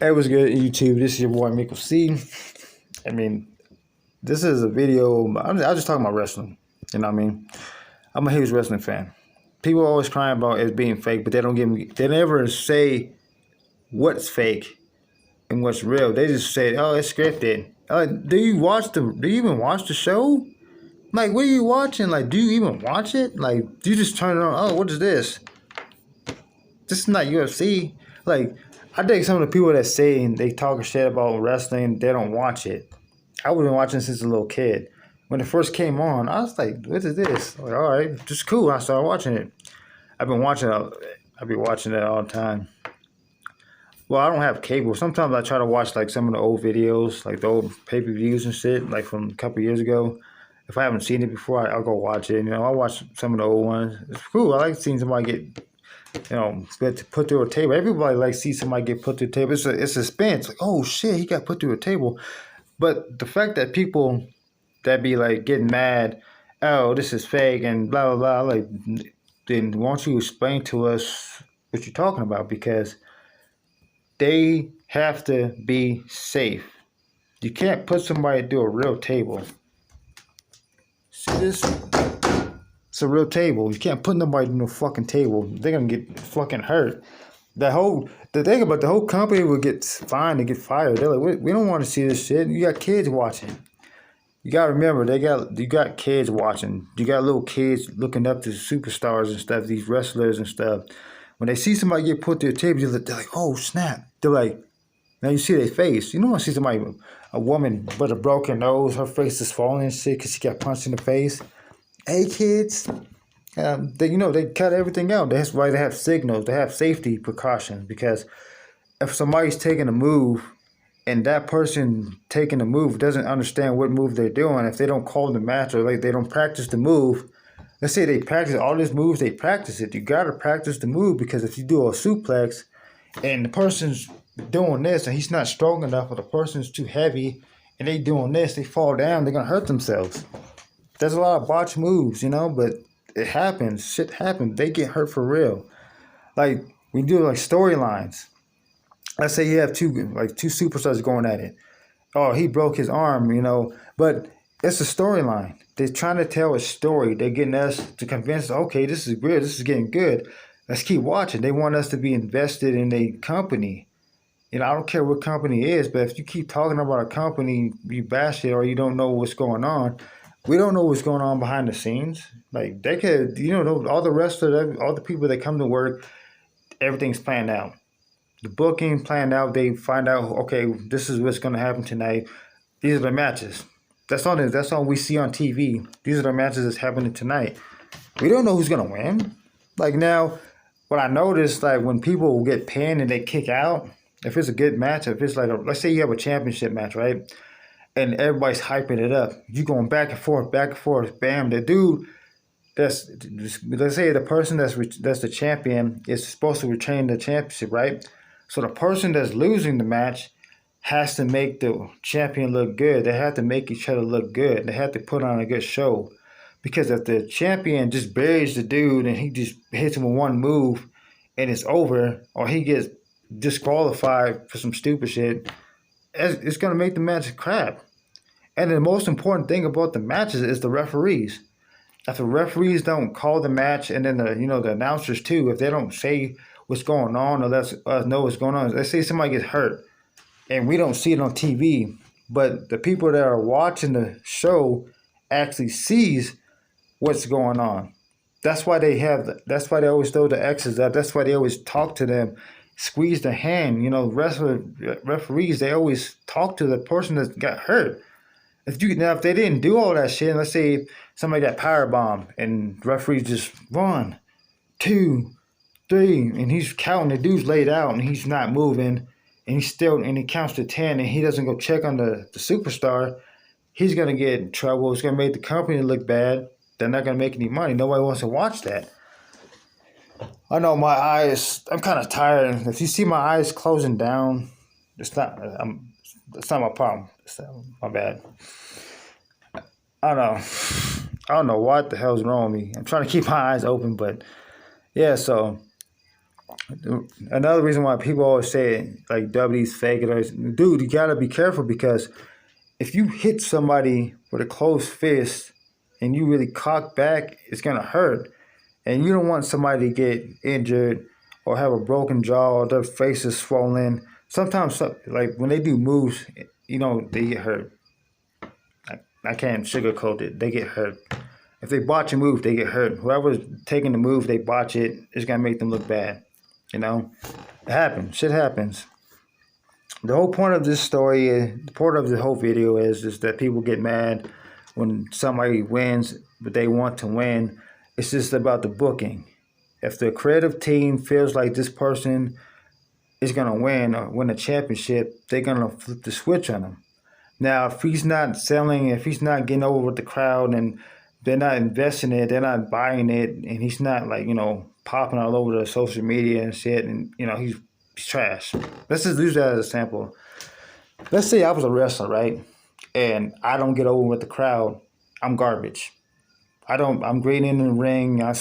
Hey, what's good, YouTube? This is your boy Michael C. I mean, this is a video. I'm just talking about wrestling. You know what I mean? I'm a huge wrestling fan. People always crying about it being fake, but they don't give me. They never say what's fake and what's real. They just say, "Oh, it's scripted." Do you watch the? Do you even watch the show? Like, what are you watching? Like, do you even watch it? Like, do you just turn it on? Oh, what is this? This is not UFC. Like, I think some of the people that say they talk shit about wrestling, they don't watch it. I was been watching since a little kid. When it first came on, I was like, "What is this?" Like, all right, just cool. I started watching it. I've been watching it. I've been watching it all the time. Well, I don't have cable. Sometimes I try to watch like some of the old videos, like the old pay-per-views and shit, like from a couple years ago. If I haven't seen it before, I'll go watch it. You know, I watch some of the old ones. It's cool. I like seeing somebody get put through a table. Everybody likes to see somebody get put through a table. It's suspense. Like, oh shit, he got put through a table. But the fact that people that be like getting mad, oh, this is fake and blah blah blah, like, then why don't you explain to us what you're talking about? Because they have to be safe. You can't put somebody through a real table. See this? It's a real table. You can't put nobody in no fucking table. They're gonna get fucking hurt. The thing about the whole company will get fined and get fired. They're like, we don't want to see this shit. You got kids watching. You gotta remember, you got kids watching. You got little kids looking up to superstars and stuff, these wrestlers and stuff. When they see somebody get put to a table, they're like, oh snap. They're like, now you see their face. You don't want to see somebody, a woman with a broken nose, her face is falling and shit because she got punched in the face. Hey kids, they cut everything out. That's why they have signals. They have safety precautions because if somebody's taking a move and that person taking the move doesn't understand what move they're doing, if they don't call the match or like they don't practice the move, let's say they practice all these moves, they practice it. You gotta practice the move because if you do a suplex and the person's doing this and he's not strong enough or the person's too heavy and they doing this, they fall down, they're gonna hurt themselves. There's a lot of botch moves, but it happens. Shit happens. They get hurt for real. Like, we do like storylines. Let's say you have two superstars going at it. Oh, he broke his arm, but it's a storyline. They're trying to tell a story. They're getting us to convince, okay, this is good. This is getting good. Let's keep watching. They want us to be invested in a company. I don't care what company it is, but if you keep talking about a company, you bash it or you don't know what's going on, we don't know what's going on behind the scenes. Like, they could, all the wrestlers, all the people that come to work, everything's planned out. The booking planned out. They find out, okay, this is what's going to happen tonight. These are the matches. That's all we see on TV. These are the matches that's happening tonight. We don't know who's going to win. Like, now, what I noticed, like, when people get pinned and they kick out, if it's a good match, if it's like, let's say you have a championship match, right? And everybody's hyping it up. You going back and forth, bam. The dude let's say the person that's the champion is supposed to retain the championship, right? So the person that's losing the match has to make the champion look good. They have to make each other look good. They have to put on a good show. Because if the champion just buries the dude and he just hits him with one move and it's over, or he gets disqualified for some stupid shit, it's going to make the match crap. And the most important thing about the matches is the referees. If the referees don't call the match, and then the announcers too, if they don't say what's going on or let us know what's going on, let's say somebody gets hurt and we don't see it on TV, but the people that are watching the show actually sees what's going on. That's why they always throw the X's up. That's why they always talk to them, squeeze the hand. Referees, they always talk to the person that got hurt. If they didn't do all that shit, let's say somebody got powerbombed and referees just 1, 2, 3, and he's counting, the dude's laid out and he's not moving, and he counts to 10 and he doesn't go check on the superstar, he's gonna get in trouble. It's gonna make the company look bad. They're not gonna make any money. Nobody wants to watch that. I know my eyes. I'm kind of tired. If you see my eyes closing down, it's not my problem. It's my bad. I don't know what the hell's wrong with me. I'm trying to keep my eyes open, but yeah. So Another reason why people always say like WWE's fake it, or dude, you gotta be careful because if you hit somebody with a closed fist and you really cock back, it's gonna hurt. And you don't want somebody to get injured or have a broken jaw or their face is swollen. Sometimes, like when they do moves, they get hurt. I can't sugarcoat it. They get hurt. If they botch a move, they get hurt. Whoever's taking the move, they botch it. It's gonna make them look bad. It happens. Shit happens. The whole point of this story, the point of the whole video is that people get mad when somebody wins, but they want to win. It's just about the booking. If the creative team feels like this person is gonna win or win a championship, they're gonna flip the switch on him. Now, if he's not selling, if he's not getting over with the crowd, and they're not investing in it, they're not buying it, and he's not popping all over the social media and shit, and he's trash. Let's just use that as a sample. Let's say I was a wrestler, right? And I don't get over with the crowd. I'm garbage. I'm great in the ring. I'm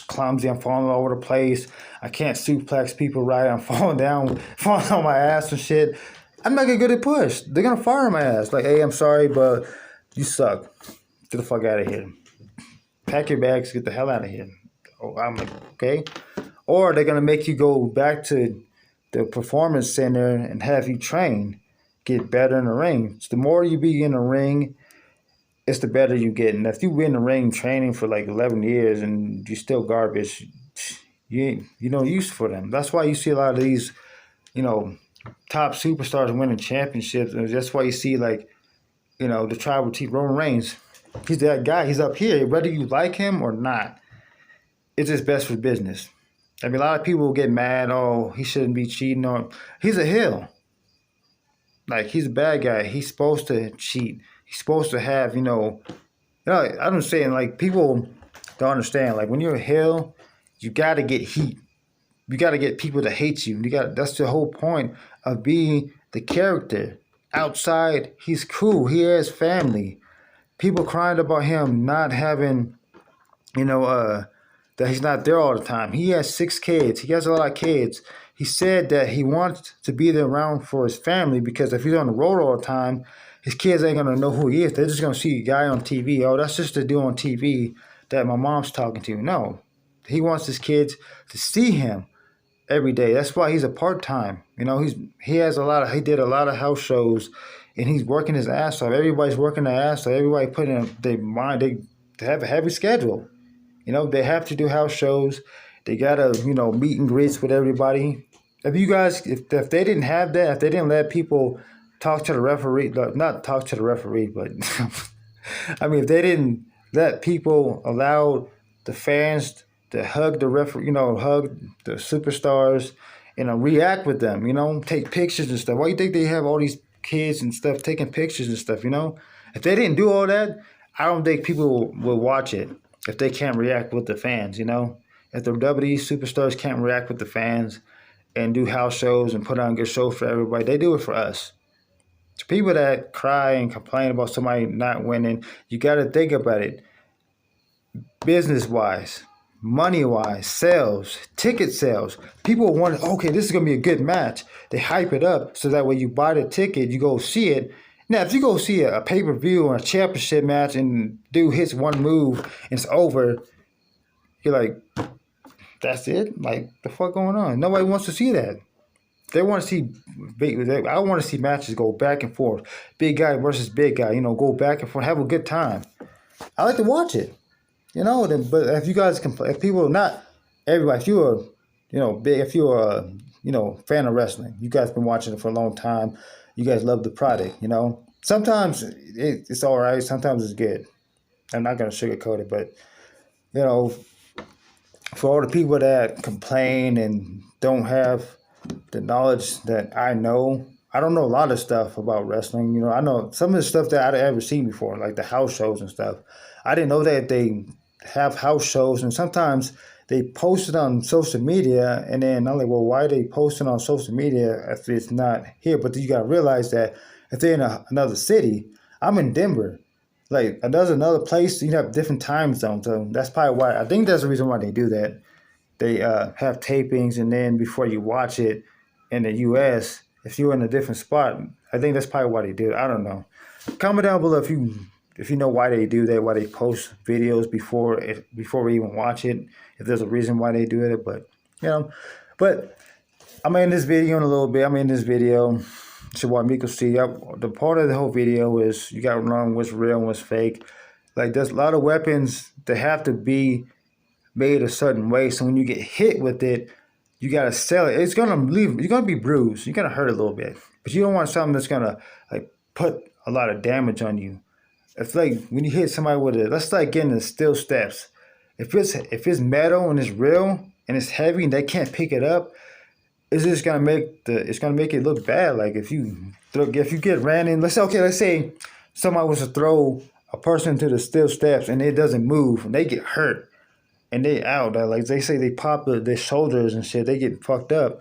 clumsy. I'm falling all over the place. I can't suplex people right. I'm falling on my ass and shit. I'm not gonna get a push. They're gonna fire my ass. Like, hey, I'm sorry, but you suck. Get the fuck out of here. Pack your bags. Get the hell out of here. Oh, I'm like, okay. Or they're gonna make you go back to the performance center and have you train, get better in the ring. So the more you be in the ring, it's the better you get. And if you've been in the ring training for like 11 years and you're still garbage, you're no use for them. That's why you see a lot of these, top superstars winning championships. And that's why you see the tribal chief, Roman Reigns. He's that guy. He's up here. Whether you like him or not, it's just best for business. I mean, a lot of people get mad. Oh, he shouldn't be cheating on. He's a heel. Like, he's a bad guy. He's supposed to cheat. He's supposed to have, I'm saying, like, people don't understand. Like, when you're a heel, you got to get heat. You got to get people to hate you. That's the whole point of being the character. Outside, he's cool. He has family. People crying about him not having, that he's not there all the time. He has 6 kids. He has a lot of kids. He said that he wants to be there around for his family because if he's on the road all the time, his kids ain't going to know who he is. They're just going to see a guy on TV. Oh, that's just the dude on TV that my mom's talking to. No. He wants his kids to see him every day. That's why he's a part-time. He did a lot of house shows, and he's working his ass off. Everybody's working their ass off. Everybody putting in their mind. They have a heavy schedule. They have to do house shows. They gotta, meet and greets with everybody. If they didn't have that, if they didn't let people talk to the referee, not talk to the referee, but I mean, if they didn't let people allow the fans to hug the referee, hug the superstars, react with them, take pictures and stuff. Why do you think they have all these kids and stuff taking pictures and stuff, If they didn't do all that, I don't think people will watch it if they can't react with the fans, If the WWE superstars can't react with the fans and do house shows and put on good shows for everybody, they do it for us. To people that cry and complain about somebody not winning, you got to think about it. Business-wise, money-wise, sales, ticket sales. People want, okay, this is going to be a good match. They hype it up so that when you buy the ticket, you go see it. Now, if you go see a pay-per-view or a championship match and dude hits one move and it's over, you're like, that's it? Like, the fuck going on? Nobody wants to see that. They want to see I want to see matches go back and forth. Big guy versus big guy, go back and forth, have a good time. I like to watch it. But if you guys if people not everybody, if you're if you're a fan of wrestling, you guys been watching it for a long time, you guys love the product, Sometimes it's all right, sometimes it's good. I'm not gonna sugarcoat it, but for all the people that complain and don't have the knowledge that I know, I don't know a lot of stuff about wrestling. I know some of the stuff that I'd ever seen before, like the house shows and stuff. I didn't know that they have house shows, and sometimes they post it on social media, and then I'm like, well, why are they posting on social media if it's not here? But you got to realize that if they're in another city, I'm in Denver. Like, there's another place, you have different time zones. So that's probably why. I think that's the reason why they do that. they have tapings, and then before you watch it in the U.S., if you're in a different spot, I think that's probably why they do it. I don't know. Comment down below if you know why they do that, why they post videos before we even watch it. If there's a reason why they do it, but I'm in this video in a little bit. I'm in this video. It's your boy Miko C. The part of the whole video is you got to learn what's real and what's fake. Like, there's a lot of weapons that have to be made a certain way. So when you get hit with it, you got to sell it. It's going to leave. You're going to be bruised. You're going to hurt a little bit. But you don't want something that's going to like put a lot of damage on you. It's like when you hit somebody with it. Let's like getting the steel steps. If it's metal and it's real and it's heavy and they can't pick it up, it's just gonna make it look bad. Like if you get ran in, let's say somebody was to throw a person to the steel steps and it doesn't move and they get hurt and they out. Like they say they pop their shoulders and shit, they get fucked up.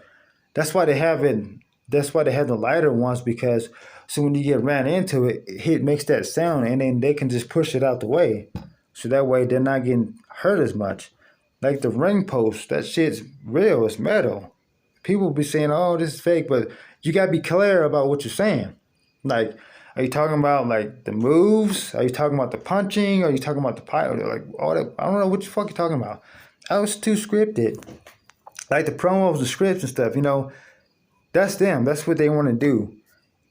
That's why they have it. That's why they have the lighter ones, because so when you get ran into it, it makes that sound and then they can just push it out the way. So that way they're not getting hurt as much. Like the ring post, that shit's real, it's metal. People be saying, oh, this is fake, but you gotta be clear about what you're saying. Like, are you talking about like the moves? Are you talking about the punching? Are you talking about the pilot? Like all that, I don't know what the fuck you're talking about. I was too scripted. Like the promos, the scripts and stuff, that's them. That's what they want to do.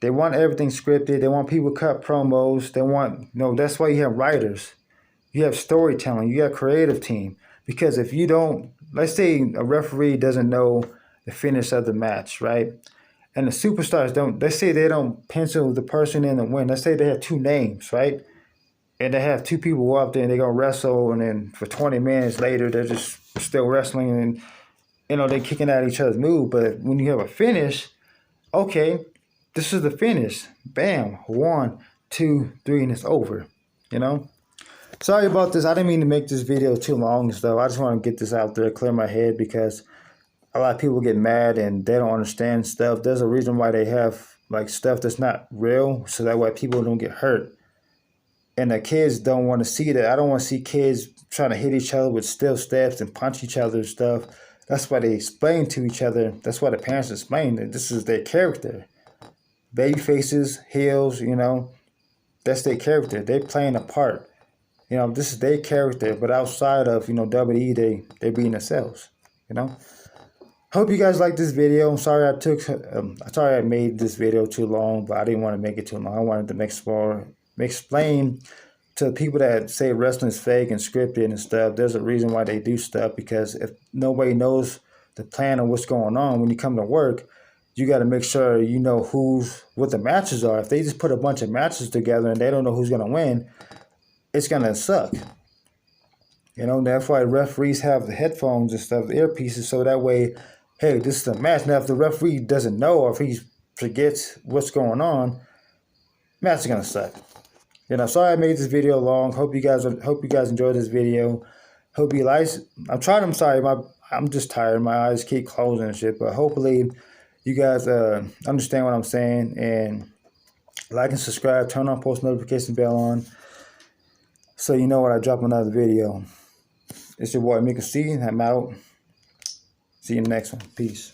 They want everything scripted. They want people to cut promos. They want, that's why you have writers. You have storytelling. You got a creative team. Because if you don't, let's say a referee doesn't know the finish of the match, right? And the superstars don't, let's say they don't pencil the person in to win. Let's say they have two names, right? And they have two people go up there and they're going to wrestle, and then for 20 minutes later, they're just still wrestling and, they're kicking out each other's move. But when you have a finish, okay, this is the finish. Bam, 1, 2, 3, and it's over, Sorry about this. I didn't mean to make this video too long and stuff. I just want to get this out there, clear my head, because a lot of people get mad and they don't understand stuff. There's a reason why they have like stuff that's not real, so that way people don't get hurt. And the kids don't want to see that. I don't want to see kids trying to hit each other with steel steps and punch each other and stuff. That's why they explain to each other. That's why the parents explain that this is their character. Baby faces, heels, that's their character. They're playing a part. This is their character, but outside of, WWE, they being themselves, Hope you guys like this video. I'm sorry I made this video too long, but I didn't want to make it too long. I wanted to explain to people that say wrestling is fake and scripted and stuff. There's a reason why they do stuff, because if nobody knows the plan of what's going on when you come to work, you got to make sure you know what the matches are. If they just put a bunch of matches together and they don't know who's going to win, it's going to suck. That's why referees have the headphones and stuff, the earpieces, so that way, hey, this is a match. Now, if the referee doesn't know or if he forgets what's going on, match is going to suck. Sorry I made this video long. Hope you guys enjoyed this video. Hope you like. I'm sorry, I'm just tired. My eyes keep closing and shit, but hopefully you guys understand what I'm saying, and like and subscribe, turn on post notification bell on, so you know when I drop another video. It's your boy Miko C. I'm out. See you in the next one. Peace.